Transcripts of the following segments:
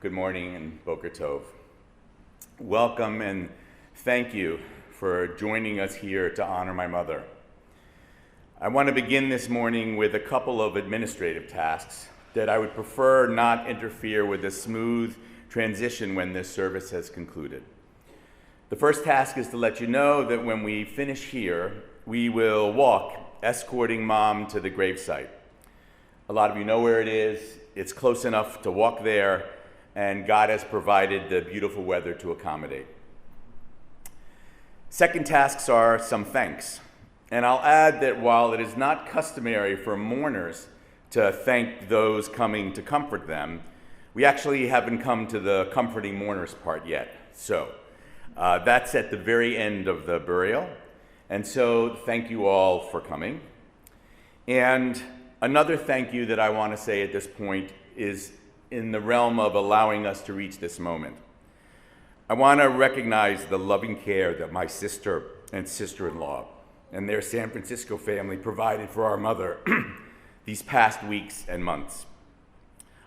Good morning and Boker Tov. Welcome and thank you for joining us here to honor my mother. I want to begin this morning with a couple of administrative tasks that I would prefer not interfere with a smooth transition when this service has concluded. The first task is to let you know that when we finish here, we will walk, escorting Mom to the gravesite. A lot of you know where it is. It's close enough to walk there, and God has provided the beautiful weather to accommodate. Second tasks are some thanks. And I'll add that while it is not customary for mourners to thank those coming to comfort them, we actually haven't come to the comforting mourners part yet. So that's at the very end of the burial. And so thank you all for coming. And another thank you that I want to say at this point is in the realm of allowing us to reach this moment. I want to recognize the loving care that my sister and sister-in-law and their San Francisco family provided for our mother these past weeks and months.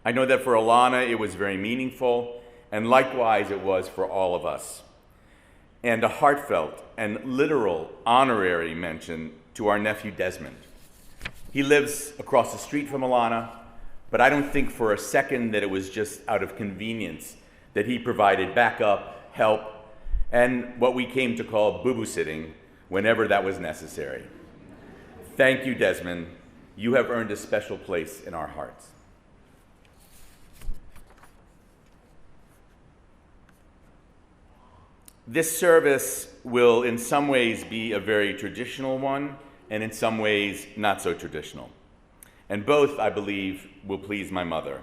I know that for Alana it was very meaningful, and likewise it was for all of us. And a heartfelt and literal honorary mention to our nephew Desmond. He lives across the street from Alana, but I don't think for a second that it was just out of convenience that he provided backup, help, and what we came to call boo-boo sitting whenever that was necessary. Thank you, Desmond. You have earned a special place in our hearts. This service will in some ways be a very traditional one, and in some ways not so traditional. And both, I believe, will please my mother.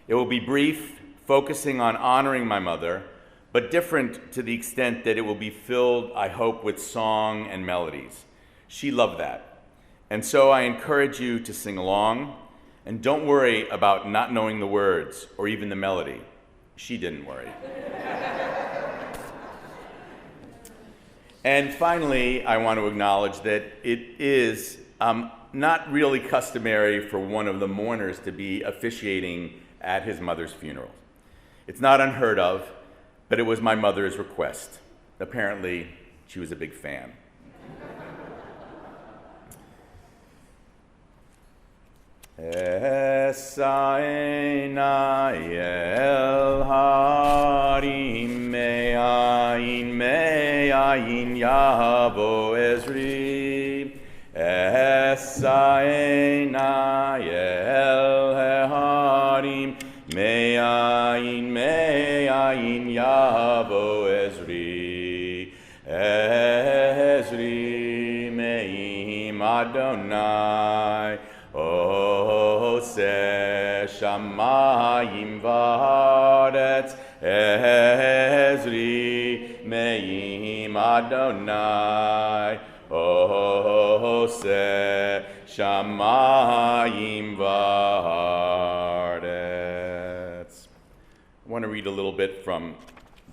It will be brief, focusing on honoring my mother, but different to the extent that it will be filled, I hope, with song and melodies. She loved that. And so I encourage you to sing along, and don't worry about not knowing the words or even the melody. She didn't worry. And finally, I want to acknowledge that it is not really customary for one of the mourners to be officiating at his mother's funeral. It's not unheard of, but it was my mother's request. Apparently, she was a big fan. Esaena el harim me'ayin yavo ezri. Esaena el harim me'ayin yavo ezri. Ezri me'im Adonai. Ose shamayim v'haaretz, Ezri me'im Adonai. Ose shamayim v'haaretz. I want to read a little bit from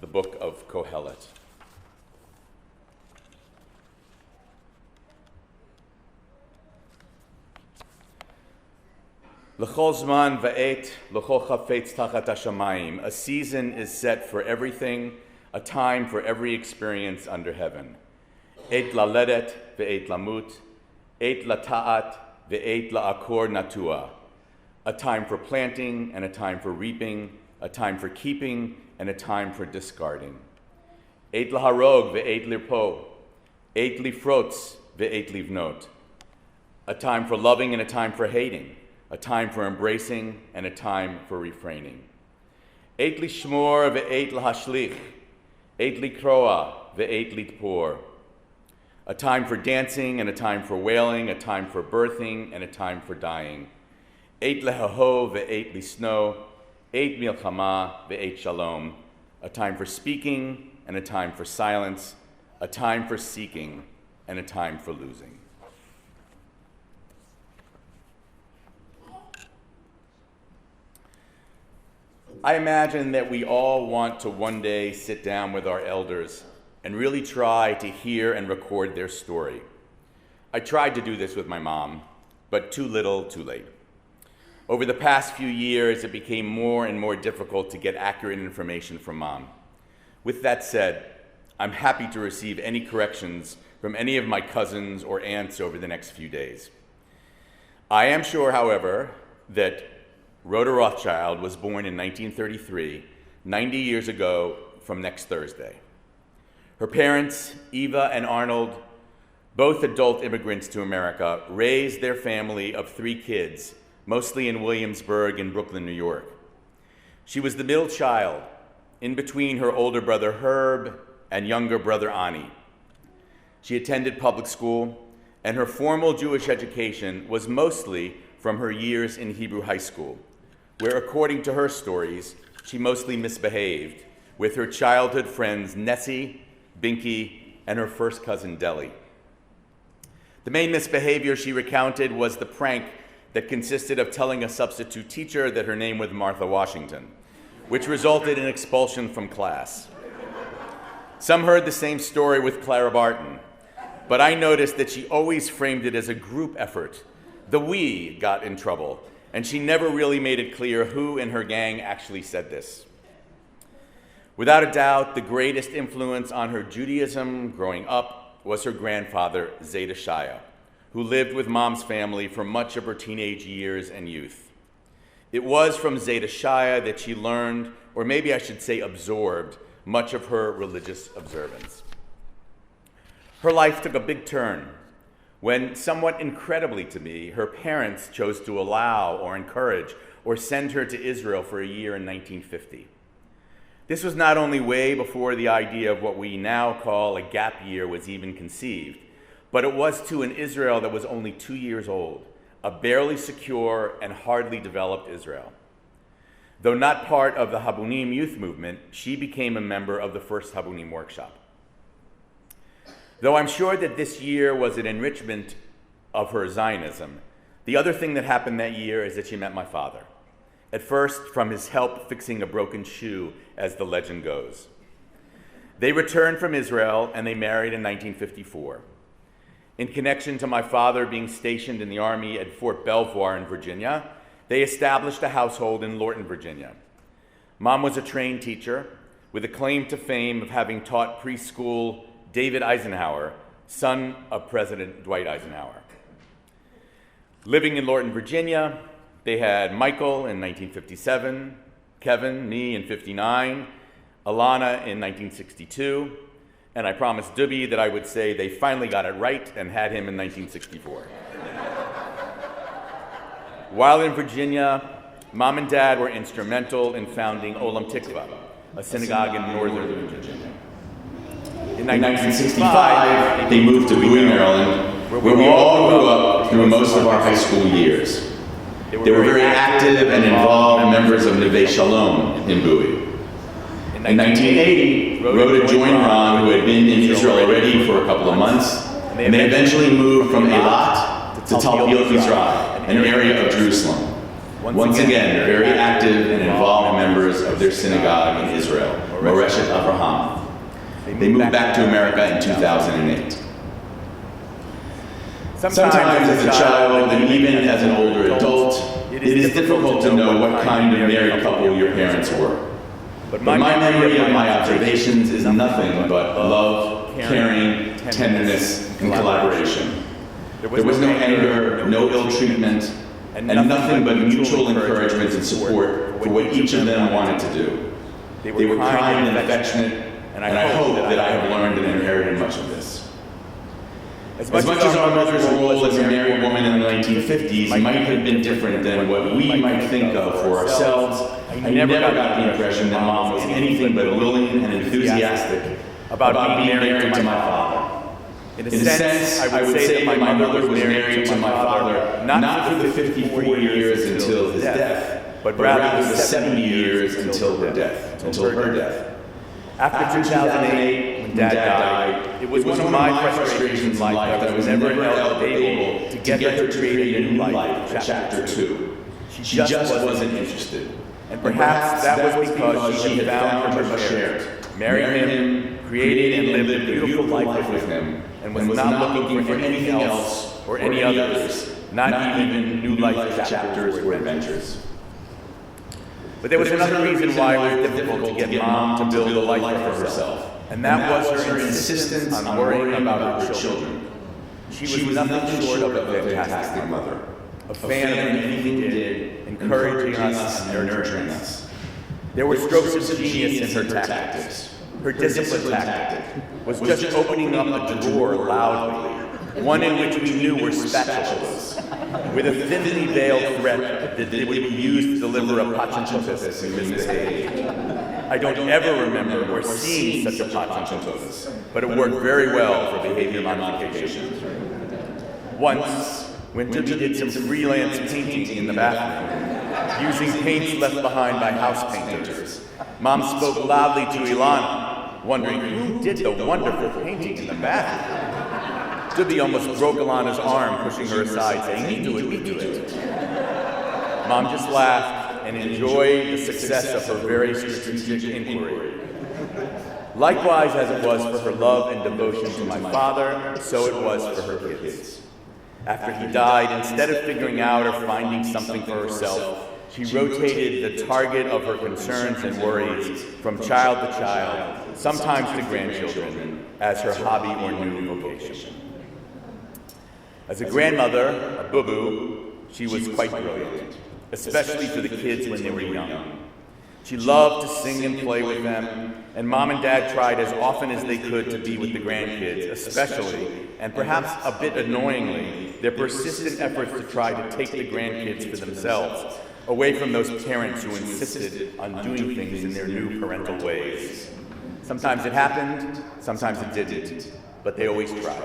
the book of Kohelet. L'chol zman va'et, l'chol chafetz tachat hashamayim. A season is set for everything, a time for every experience under heaven. Et laledet ve'et lamut, et lata'at ve'et la'akor natua. A time for planting and a time for reaping, a time for keeping and a time for discarding. Et laharog ve'et lirpo, et lifrotz ve'et livnot. A time for loving and a time for hating, a time for embracing and a time for refraining. Eit lishmor ve'eit lahashlich, eit likroa ve'eit litpor. A time for dancing and a time for wailing, a time for birthing and a time for dying. Eit lehaho ve'eit lisno, eit milchama ve'eit shalom. A time for speaking and a time for silence, a time for seeking and a time for losing. I imagine that we all want to one day sit down with our elders and really try to hear and record their story. I tried to do this with my mom, but too little, too late. Over the past few years, it became more and more difficult to get accurate information from Mom. With that said, I'm happy to receive any corrections from any of my cousins or aunts over the next few days. I am sure, however, that Rhoda Rothschild was born in 1933, 90 years ago from next Thursday. Her parents, Eva and Arnold, both adult immigrants to America, raised their family of 3 kids, mostly in Williamsburg and Brooklyn, New York. She was the middle child, in between her older brother Herb and younger brother Ani. She attended public school, and her formal Jewish education was mostly from her years in Hebrew high school, where, according to her stories, she mostly misbehaved with her childhood friends Nessie, Binky, and her first cousin Deli. The main misbehavior she recounted was the prank that consisted of telling a substitute teacher that her name was Martha Washington, which resulted in expulsion from class. Some heard the same story with Clara Barton, but I noticed that she always framed it as a group effort. The we got in trouble, and she never really made it clear who in her gang actually said this. Without a doubt, the greatest influence on her Judaism growing up was her grandfather, Zeta Shaya, who lived with Mom's family for much of her teenage years and youth. It was from Zeta Shaya that she learned, or maybe I should say absorbed, much of her religious observance. Her life took a big turn when, somewhat incredibly to me, her parents chose to allow or encourage or send her to Israel for a year in 1950. This was not only way before the idea of what we now call a gap year was even conceived, but it was to an Israel that was only 2 years old, a barely secure and hardly developed Israel. Though not part of the Habunim youth movement, she became a member of the first Habunim workshop. Though I'm sure that this year was an enrichment of her Zionism, the other thing that happened that year is that she met my father. At first, from his help fixing a broken shoe, as the legend goes. They returned from Israel and they married in 1954. In connection to my father being stationed in the Army at Fort Belvoir in Virginia, they established a household in Lorton, Virginia. Mom was a trained teacher with a claim to fame of having taught preschool David Eisenhower, son of President Dwight Eisenhower. Living in Lorton, Virginia, they had Michael in 1957, Kevin, me in 59, Alana in 1962, and I promised Dubby that I would say they finally got it right and had him in 1964. While in Virginia, Mom and Dad were instrumental in founding Olam Tikva, a synagogue in northern Virginia. In 1965, they moved to Bowie, Maryland, where we all grew up through most of our high school years. They were very active and involved members of Neve Shalom in Bowie. In 1980, Rhoda joined Ron, who had been in Israel already for a couple of months, and they eventually moved from Eilat to Talpiot Mizrach, an area of Jerusalem. Once again, very active and involved members of their synagogue in Israel, Moreshet Avraham. They moved back to America in 2008. Sometimes as a child, and even as an older adult, it is difficult to know what kind of married couple your parents were. But my memory of my observations is nothing but love, caring, tenderness, and collaboration. There was no anger, no ill treatment, and nothing but mutual encouragement and support for what each of them wanted to do. They were kind and affectionate, and I hope that I have learned and inherited much of this. As much as our mother's role as a married woman in the 1950s might have been different than what we might think of for ourselves, I never got the impression that Mom was anything but willing and enthusiastic about being married to my father. In a sense, I would say that my mother was married to my father not for the 54 years until his death, but rather the 70 years until her death. After 2008, when Dad died, it was one of my frustrations in life that I was never able to get her to create a new life, chapter 2. She just wasn't interested. And perhaps that was because she had found her share, married him, created and lived a beautiful life with him, and was not looking for anything else or any others, not even new life chapters or adventures. But there was another reason why it was difficult to get Mom to build a life for herself, and that was her insistence on worrying about her children. She was nothing short of a fantastic mother, a fan of anything we did, encouraging us and nurturing us. There were strokes of genius in her tactics. Her discipline tactic was just opening up a drawer loudly, one in which we knew were spatulas, with a thinly veiled threat that it would be used to deliver a pachantosis in this age. I don't ever remember or seeing such a pachantosis, but it worked very well for behavior modification. Once, when Debbie did some freelance painting in the bathroom, using paints left behind by house painters, Mom spoke loudly to Ilana, wondering who did the wonderful painting in the bathroom. Debbie almost broke Ilana's arm, pushing her aside, saying, "Me do it." Mom just laughed and enjoyed the success of her very strategic inquiry. Likewise, as it was for her love and devotion to my father, so it was for her kids. After he died, instead of figuring out or finding something for herself, she rotated the target of her concerns and worries from child to child, sometimes to grandchildren, as her hobby or new vocation. As a grandmother, a boo-boo, she was quite brilliant, especially for the kids when they were young. She loved to sing and play with them, and Mom and Dad tried as often as they could to be with the grandkids, especially, and perhaps a bit annoyingly, their persistent efforts to try to take the grandkids for themselves, away from those parents who insisted on doing things in their new parental ways. Sometimes it happened, sometimes it didn't, but they always tried.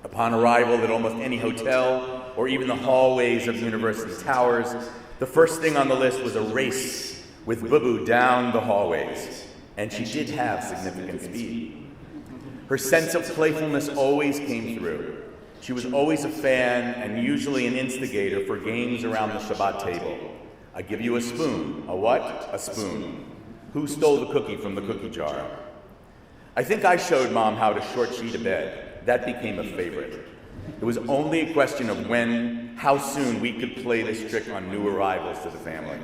Upon arrival at almost any hotel, or even the hallways of university towers, the first thing on the list was a race with Boo-Boo down the hallways, and she did have significant speed. Her sense of playfulness always came through. She was always a fan and usually an instigator for games around the Shabbat table. I give you a spoon. A what? A spoon. Who stole the cookie from the cookie jar? I think I showed Mom how to short sheet a bed. That became a favorite. It was only a question of how soon we could play this trick on new arrivals to the family.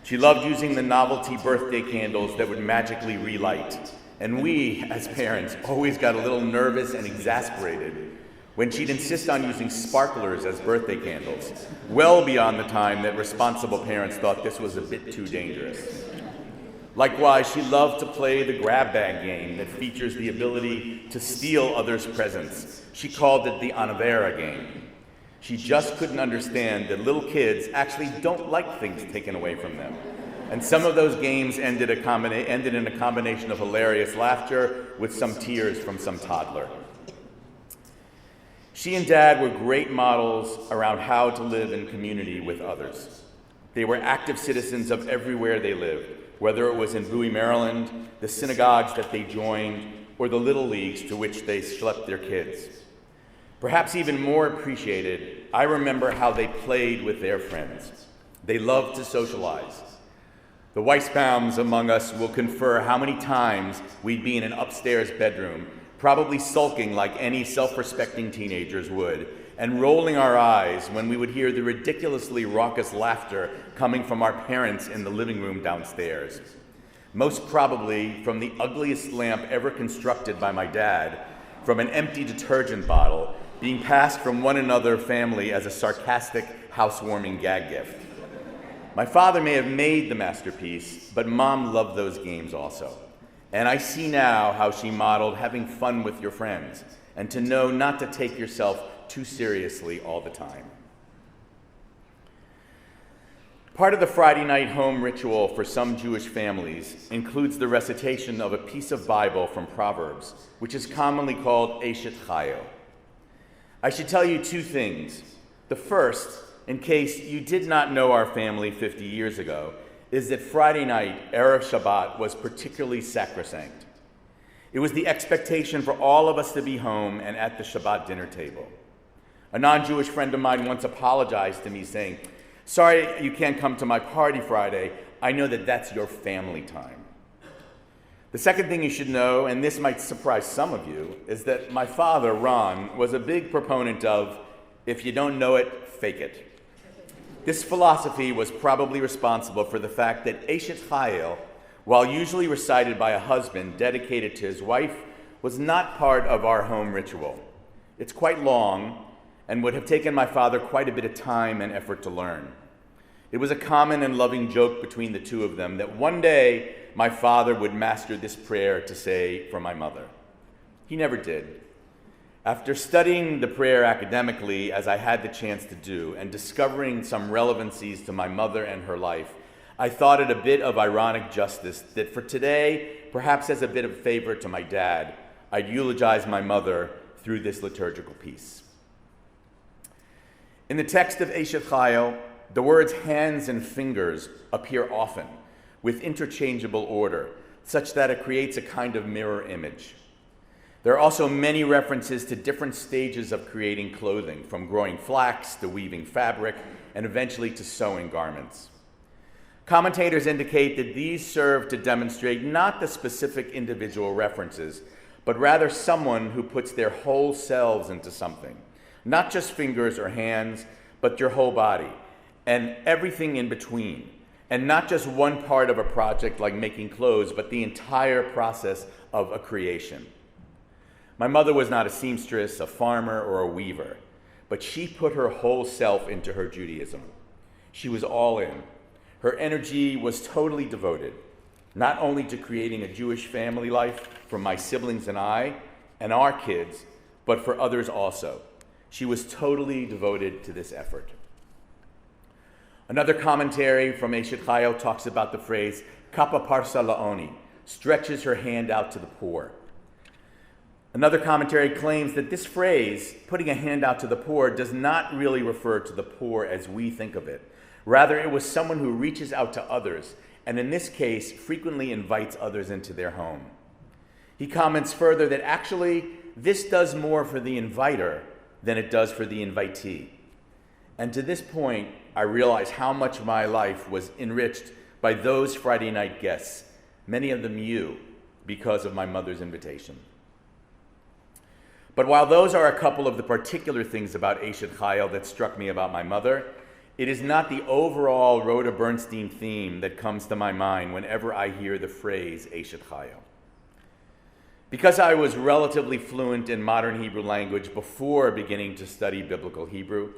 She loved using the novelty birthday candles that would magically relight, and we, as parents, always got a little nervous and exasperated when she'd insist on using sparklers as birthday candles, well beyond the time that responsible parents thought this was a bit too dangerous. Likewise, she loved to play the grab bag game that features the ability to steal others' presents. She called it the Anavera game. She just couldn't understand that little kids actually don't like things taken away from them. And some of those games ended in a combination of hilarious laughter with some tears from some toddler. She and Dad were great models around how to live in community with others. They were active citizens of everywhere they lived, whether it was in Bowie, Maryland, the synagogues that they joined, or the little leagues to which they schlepped their kids. Perhaps even more appreciated, I remember how they played with their friends. They loved to socialize. The Weissbaums among us will confer how many times we'd be in an upstairs bedroom, probably sulking like any self-respecting teenagers would, and rolling our eyes when we would hear the ridiculously raucous laughter coming from our parents in the living room downstairs. Most probably from the ugliest lamp ever constructed by my dad, from an empty detergent bottle being passed from one another family as a sarcastic housewarming gag gift. My father may have made the masterpiece, but Mom loved those games also. And I see now how she modeled having fun with your friends and to know not to take yourself too seriously all the time. Part of the Friday night home ritual for some Jewish families includes the recitation of a piece of Bible from Proverbs, which is commonly called Eshet Chayil. I should tell you two things. The first, in case you did not know our family 50 years ago, is that Friday night, Erev Shabbat, was particularly sacrosanct. It was the expectation for all of us to be home and at the Shabbat dinner table. A non-Jewish friend of mine once apologized to me saying, "Sorry you can't come to my party Friday. I know that that's your family time." The second thing you should know, and this might surprise some of you, is that my father, Ron, was a big proponent of, if you don't know it, fake it. This philosophy was probably responsible for the fact that Eshet Chayil, while usually recited by a husband dedicated to his wife, was not part of our home ritual. It's quite long and would have taken my father quite a bit of time and effort to learn. It was a common and loving joke between the two of them that one day my father would master this prayer to say for my mother. He never did. After studying the prayer academically, as I had the chance to do, and discovering some relevancies to my mother and her life, I thought it a bit of ironic justice that for today, perhaps as a bit of favor to my dad, I'd eulogize my mother through this liturgical piece. In the text of Eshet Chayil, the words hands and fingers appear often, with interchangeable order, such that it creates a kind of mirror image. There are also many references to different stages of creating clothing, from growing flax to weaving fabric, and eventually to sewing garments. Commentators indicate that these serve to demonstrate not the specific individual references, but rather someone who puts their whole selves into something, not just fingers or hands, but your whole body, and everything in between, and not just one part of a project like making clothes, but the entire process of a creation. My mother was not a seamstress, a farmer, or a weaver, but she put her whole self into her Judaism. She was all in. Her energy was totally devoted, not only to creating a Jewish family life for my siblings and I, and our kids, but for others also. She was totally devoted to this effort. Another commentary from Eshet Chayil talks about the phrase, Kappa parsa la'oni, stretches her hand out to the poor. Another commentary claims that this phrase, putting a hand out to the poor, does not really refer to the poor as we think of it. Rather, it was someone who reaches out to others, and in this case, frequently invites others into their home. He comments further that actually, this does more for the inviter than it does for the invitee. And to this point, I realize how much my life was enriched by those Friday night guests, many of them you, because of my mother's invitation. But while those are a couple of the particular things about Eshet Chayil that struck me about my mother, it is not the overall Rhoda Bernstein theme that comes to my mind whenever I hear the phrase Eshet Chayil. Because I was relatively fluent in modern Hebrew language before beginning to study biblical Hebrew,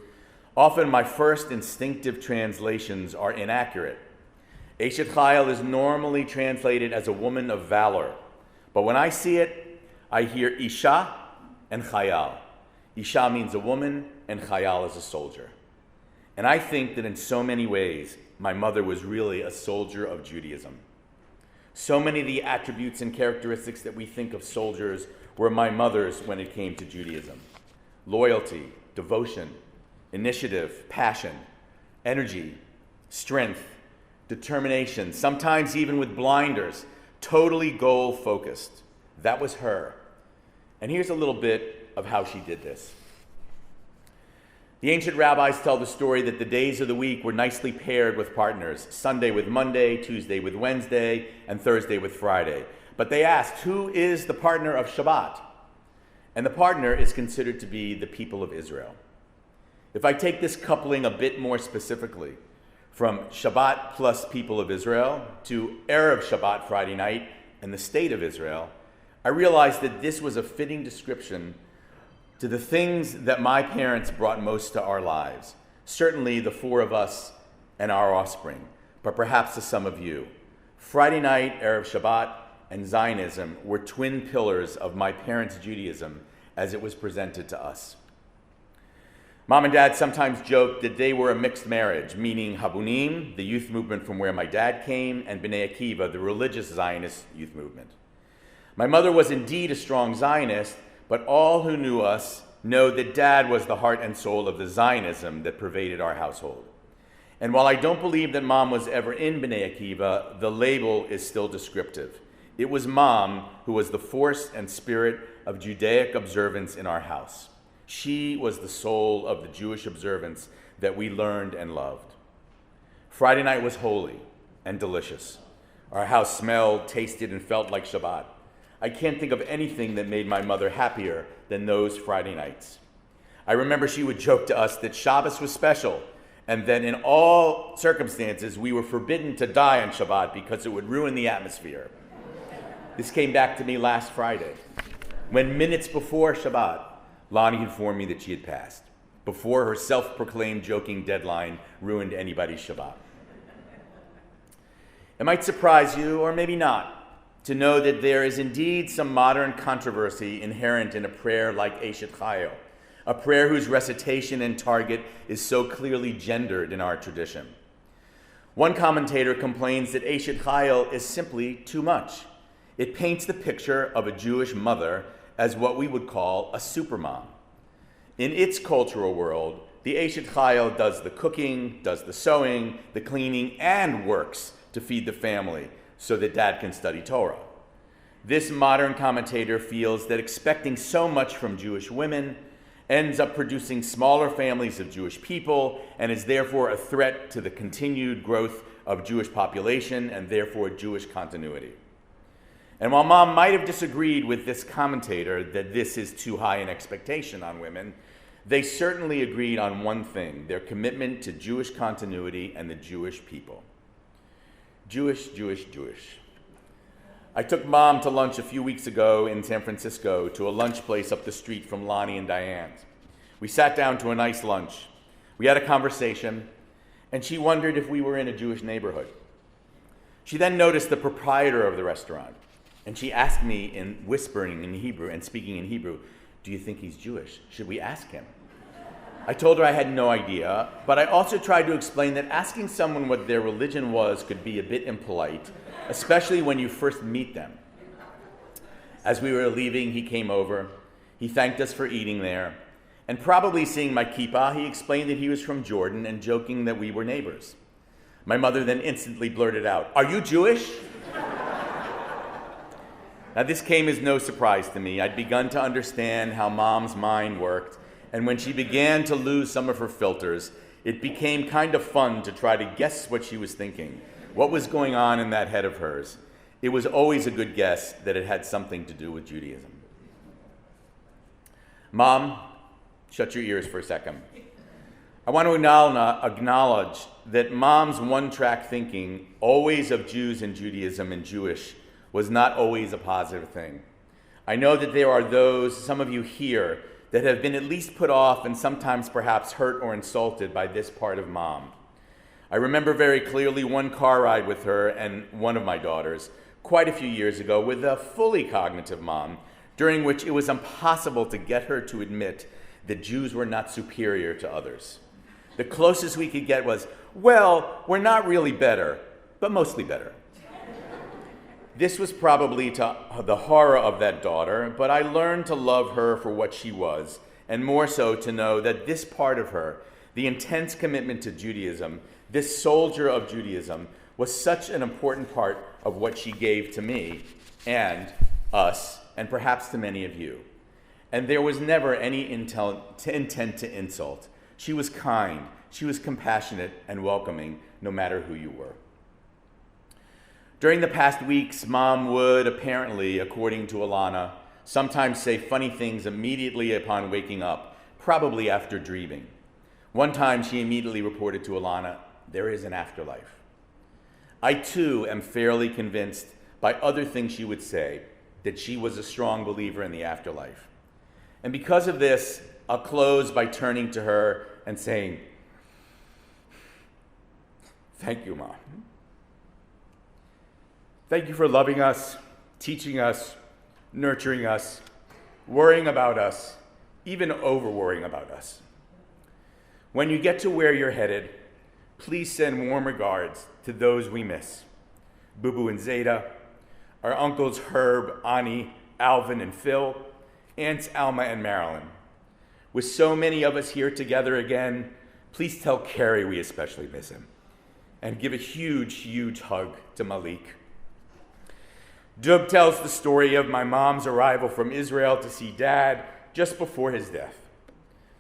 often my first instinctive translations are inaccurate. Eshet Chayil is normally translated as a woman of valor, but when I see it, I hear Isha and Chayal. Isha means a woman, and Chayal is a soldier. And I think that in so many ways, my mother was really a soldier of Judaism. So many of the attributes and characteristics that we think of soldiers were my mother's when it came to Judaism. Loyalty, devotion, initiative, passion, energy, strength, determination, sometimes even with blinders, totally goal-focused. That was her. And here's a little bit of how she did this. The ancient rabbis tell the story that the days of the week were nicely paired with partners, Sunday with Monday, Tuesday with Wednesday, and Thursday with Friday. But they asked, who is the partner of Shabbat? And the partner is considered to be the people of Israel. If I take this coupling a bit more specifically, from Shabbat plus people of Israel to Erev Shabbat Friday night and the state of Israel, I realized that this was a fitting description to the things that my parents brought most to our lives. Certainly the four of us and our offspring, but perhaps to some of you. Friday night, Erev Shabbat, and Zionism were twin pillars of my parents' Judaism as it was presented to us. Mom and Dad sometimes joked that they were a mixed marriage, meaning Habunim, the youth movement from where my dad came, and Bnei Akiva, the religious Zionist youth movement. My mother was indeed a strong Zionist, but all who knew us know that Dad was the heart and soul of the Zionism that pervaded our household. And while I don't believe that Mom was ever in Bnei Akiva, the label is still descriptive. It was Mom who was the force and spirit of Judaic observance in our house. She was the soul of the Jewish observance that we learned and loved. Friday night was holy and delicious. Our house smelled, tasted, and felt like Shabbat. I can't think of anything that made my mother happier than those Friday nights. I remember she would joke to us that Shabbos was special, and that in all circumstances we were forbidden to die on Shabbat because it would ruin the atmosphere. This came back to me last Friday, when minutes before Shabbat, Lonnie informed me that she had passed, before her self-proclaimed joking deadline ruined anybody's Shabbat. It might surprise you, or maybe not, to know that there is indeed some modern controversy inherent in a prayer like Eshet Chayil, a prayer whose recitation and target is so clearly gendered in our tradition. One commentator complains that Eshet Chayil is simply too much. It paints the picture of a Jewish mother as what we would call a supermom. In its cultural world, the Eshet Chayil does the cooking, does the sewing, the cleaning, and works to feed the family so that Dad can study Torah. This modern commentator feels that expecting so much from Jewish women ends up producing smaller families of Jewish people and is therefore a threat to the continued growth of Jewish population and therefore Jewish continuity. And while Mom might have disagreed with this commentator that this is too high an expectation on women, they certainly agreed on one thing: their commitment to Jewish continuity and the Jewish people. Jewish, Jewish, Jewish. I took Mom to lunch a few weeks ago in San Francisco to a lunch place up the street from Lonnie and Diane's. We sat down to a nice lunch. We had a conversation, and she wondered if we were in a Jewish neighborhood. She then noticed the proprietor of the restaurant, and she asked me in whispering in Hebrew and speaking in Hebrew, "Do you think he's Jewish? Should we ask him?" I told her I had no idea, but I also tried to explain that asking someone what their religion was could be a bit impolite, especially when you first meet them. As we were leaving, he came over. He thanked us for eating there, and probably seeing my kippah, he explained that he was from Jordan and joking that we were neighbors. My mother then instantly blurted out, "Are you Jewish?" Now, this came as no surprise to me. I'd begun to understand how Mom's mind worked, and when she began to lose some of her filters, it became kind of fun to try to guess what she was thinking, what was going on in that head of hers. It was always a good guess that it had something to do with Judaism. Mom, shut your ears for a second. I want to acknowledge that Mom's one-track thinking, always of Jews and Judaism and Jewish, was not always a positive thing. I know that there are those, some of you here, that have been at least put off and sometimes perhaps hurt or insulted by this part of Mom. I remember very clearly one car ride with her and one of my daughters quite a few years ago with a fully cognitive mom, during which it was impossible to get her to admit that Jews were not superior to others. The closest we could get was, "Well, we're not really better, but mostly better." This was probably to the horror of that daughter, but I learned to love her for what she was, and more so to know that this part of her, the intense commitment to Judaism, this soldier of Judaism, was such an important part of what she gave to me and us, and perhaps to many of you. And there was never any intent to insult. She was kind, she was compassionate and welcoming, no matter who you were. During the past weeks, Mom would apparently, according to Alana, sometimes say funny things immediately upon waking up, probably after dreaming. One time she immediately reported to Alana, "There is an afterlife." I too am fairly convinced by other things she would say that she was a strong believer in the afterlife. And because of this, I'll close by turning to her and saying, "Thank you, Mom. Thank you for loving us, teaching us, nurturing us, worrying about us, even over-worrying about us. When you get to where you're headed, please send warm regards to those we miss. Boo-Boo and Zeta, our uncles Herb, Ani, Alvin, and Phil, aunts Alma and Marilyn. With so many of us here together again, please tell Carrie we especially miss him. And give a huge, huge hug to Malik. Dub tells the story of my mom's arrival from Israel to see Dad just before his death.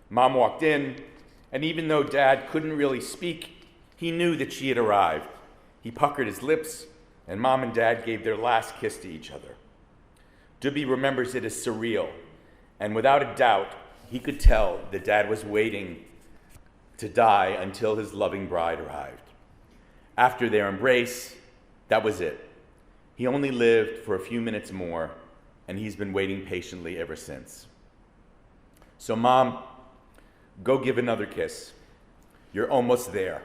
Mom walked in, and even though Dad couldn't really speak, he knew that she had arrived. He puckered his lips, and Mom and Dad gave their last kiss to each other. Dubby remembers it as surreal, and without a doubt, he could tell that Dad was waiting to die until his loving bride arrived. After their embrace, that was it. He only lived for a few minutes more, and he's been waiting patiently ever since. So, Mom, go give another kiss. You're almost there.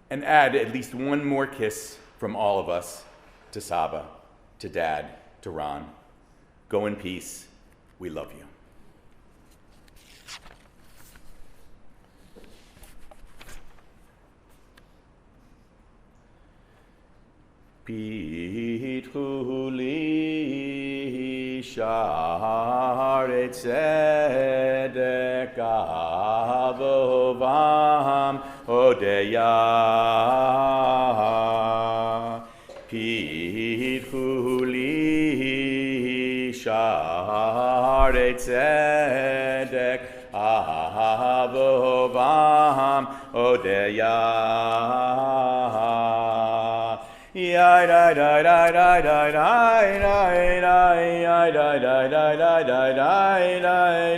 And add at least one more kiss from all of us to Saba, to Dad, to Ron. Go in peace. We love you. Pitchu li sha'arei tzedek avovam odeya. Pitchu li sha'arei tzedek avovam odeya. Ya da da da da da da da da ya da da da da da da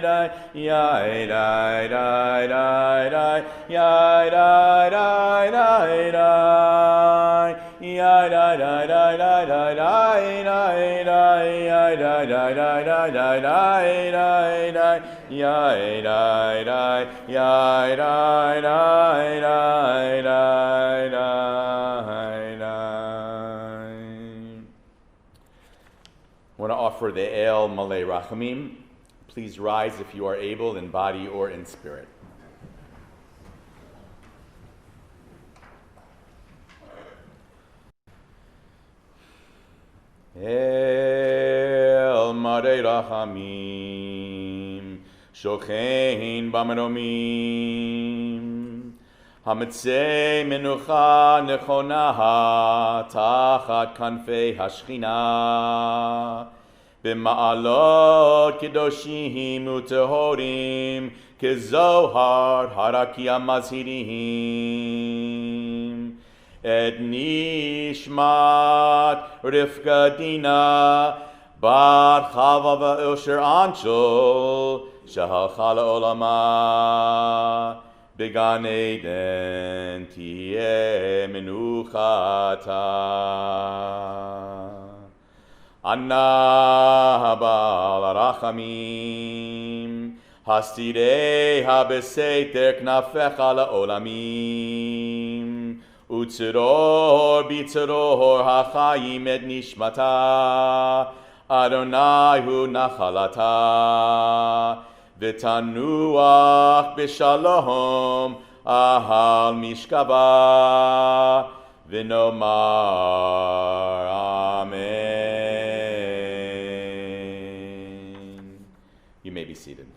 da ya da da da da ya da da da da ya da da da da da da ya da da da da da da ya da da ya da da I want to offer the El Malay Rachamim. Please rise if you are able, in body or in spirit. El Malay Rachamim, Shochein Bamaromim, Hamitzei Menucha Nechona, Tachat Kanfei Hashchina, B'ma'alot Kedoshim Utehorim, Kezohar Harakia Mazhirim, Et Nishmat Rivka Dina, Bar Chava V'Osher Anshul, Shehalcha La'olama, Began Eden Tieh Menuchata. Anna Bal Rachamim, Hastirei HaBeseter Knafecha La'olamim, Utzeror Bitzeror HaChayim Et Nishmata, Adonai Hu Nachalata, V'tanuach b'shalom ahal mishkava v'nomar amen. You may be seated.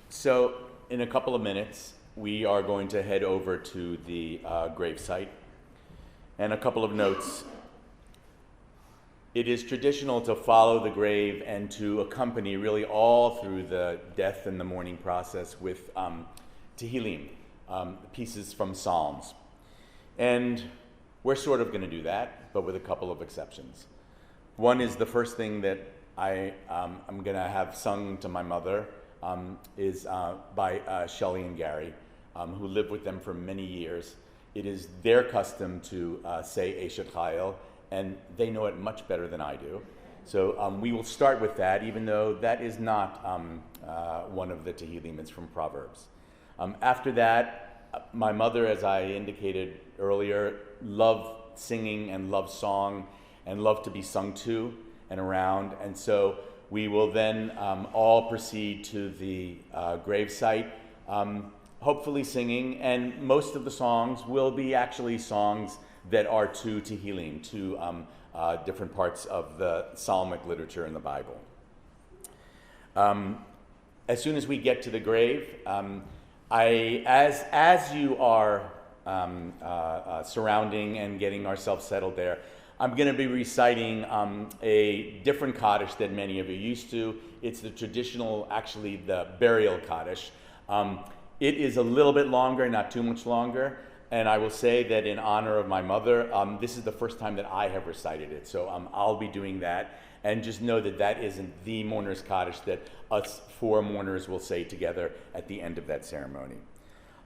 So, in a couple of minutes, we are going to head over to the gravesite. And a couple of notes. It is traditional to follow the grave and to accompany really all through the death and the mourning process with Tehillim, pieces from Psalms. And we're sort of going to do that, but with a couple of exceptions. One is the first thing that I'm going to have sung to my mother is by Shelley and Gary, who lived with them for many years. It is their custom to say Eshet Chayil, and they know it much better than I do. So we will start with that, even though that is not one of the Tehillim. It's from Proverbs. After that, my mother, as I indicated earlier, loved singing and loved song and loved to be sung to and around. And so we will then all proceed to the gravesite, hopefully singing. And most of the songs will be actually songs that are to Tehillim, to different parts of the Psalmic literature in the Bible. As soon as we get to the grave, as you are surrounding and getting ourselves settled there, I'm going to be reciting a different Kaddish than many of you used to. It's the traditional, actually the burial Kaddish. It is a little bit longer, not too much longer. And I will say that in honor of my mother, this is the first time that I have recited it. So I'll be doing that. And just know that that isn't the mourner's Kaddish that us 4 mourners will say together at the end of that ceremony.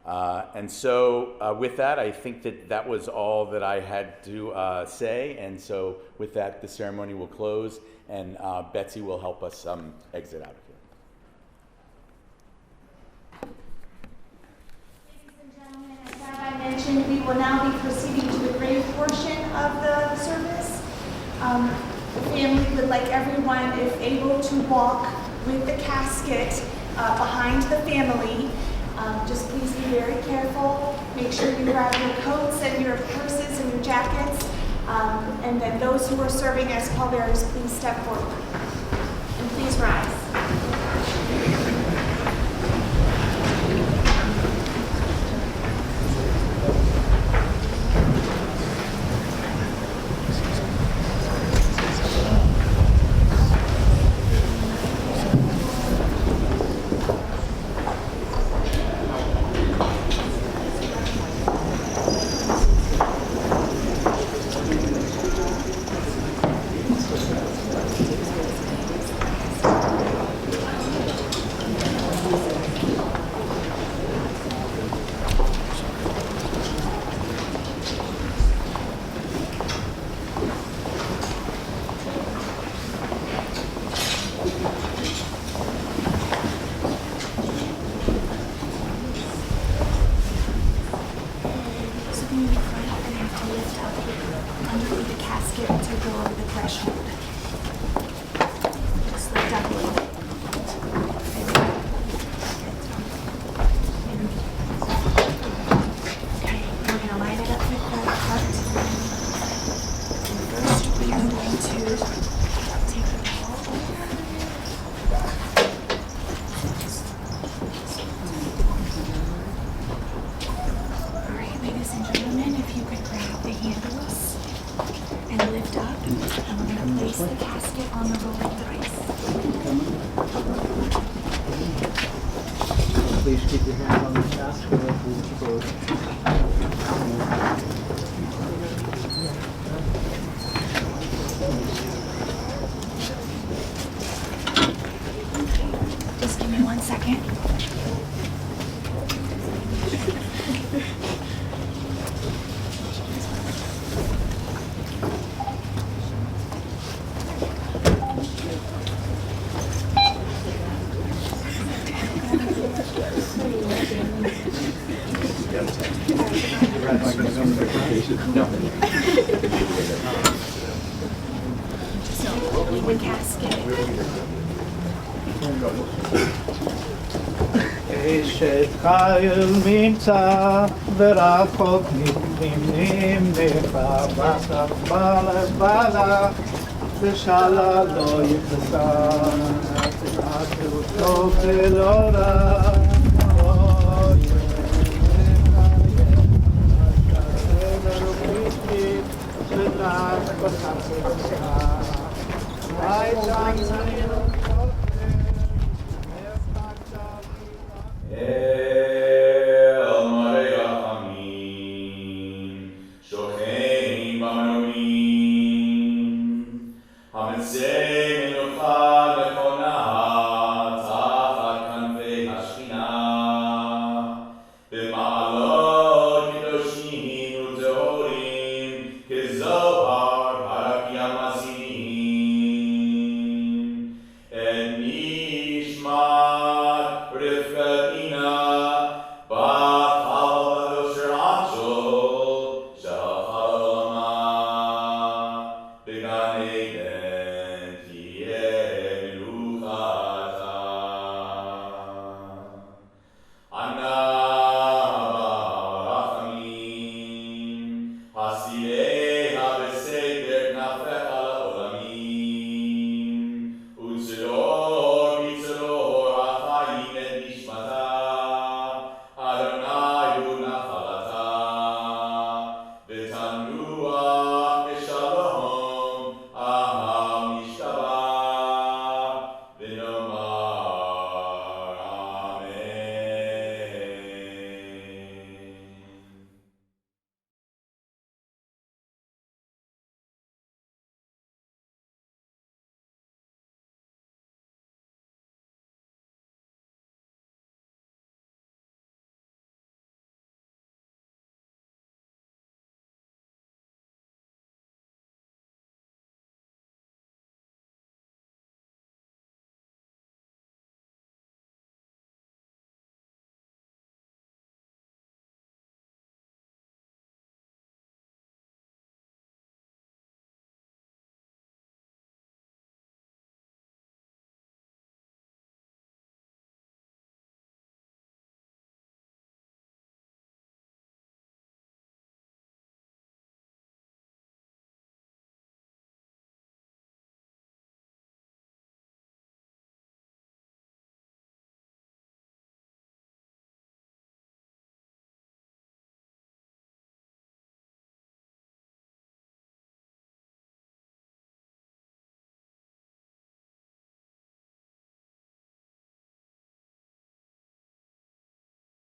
And so with that, I think that that was all that I had to say. And so with that, the ceremony will close, and Betsy will help us exit out of here. I mentioned, we will now be proceeding to the grave portion of the service. The family would like everyone, if able, to walk with the casket behind the family. Just please be very careful. Make sure you grab your coats and your purses and your jackets. And then those who are serving as pallbearers, please step forward. And please rise. Please keep your hand on the casket as we close. Just give me 1 second. אשת חיל נמצא ורחוק נמנים נחבט בעלה ושאלה לא יכנסה עשו טוב ולא רע I